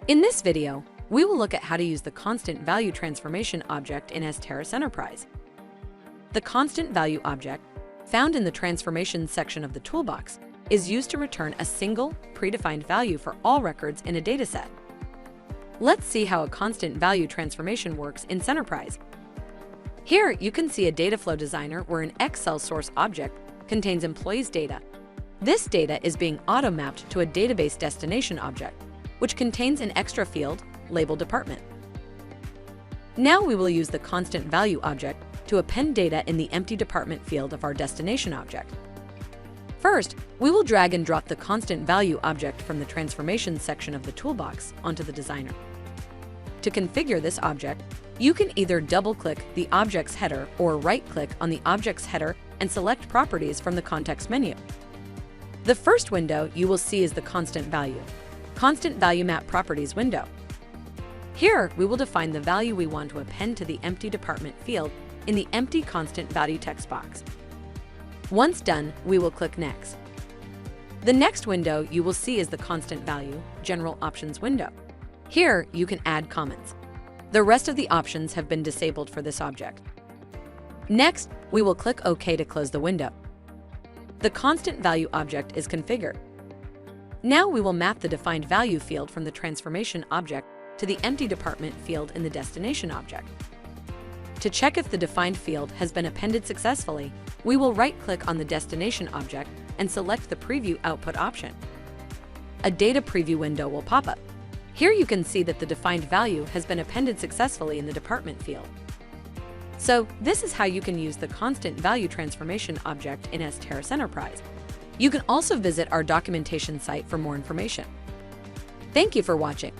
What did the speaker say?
In this video, we will look at how to use the constant value transformation object in Astera Centerprise. The constant value object, found in the transformations section of the toolbox, is used to return a single, predefined value for all records in a dataset. Let's see how a constant value transformation works in Centerprise. Here, you can see a Dataflow designer where an Excel source object contains employees' data. This data is being auto-mapped to a database destination object, which contains an extra field labeled department. Now we will use the constant value object to append data in the empty department field of our destination object. First, we will drag and drop the constant value object from the transformations section of the toolbox onto the designer. To configure this object, you can either double-click the object's header or right-click on the object's header and select Properties from the context menu. The first window you will see is the Constant Value Map Properties window. Here, we will define the value we want to append to the empty department field in the empty constant value text box. Once done, we will click Next. The next window you will see is the Constant Value General Options window. Here, you can add comments. The rest of the options have been disabled for this object. Next, we will click OK to close the window. The constant value object is configured. Now we will map the defined value field from the transformation object to the empty department field in the destination object. To check if the defined field has been appended successfully, we will right-click on the destination object and select the Preview Output option. A data preview window will pop up. Here you can see that the defined value has been appended successfully in the department field. So, this is how you can use the constant value transformation object in Astera Centerprise. You can also visit our documentation site for more information. Thank you for watching.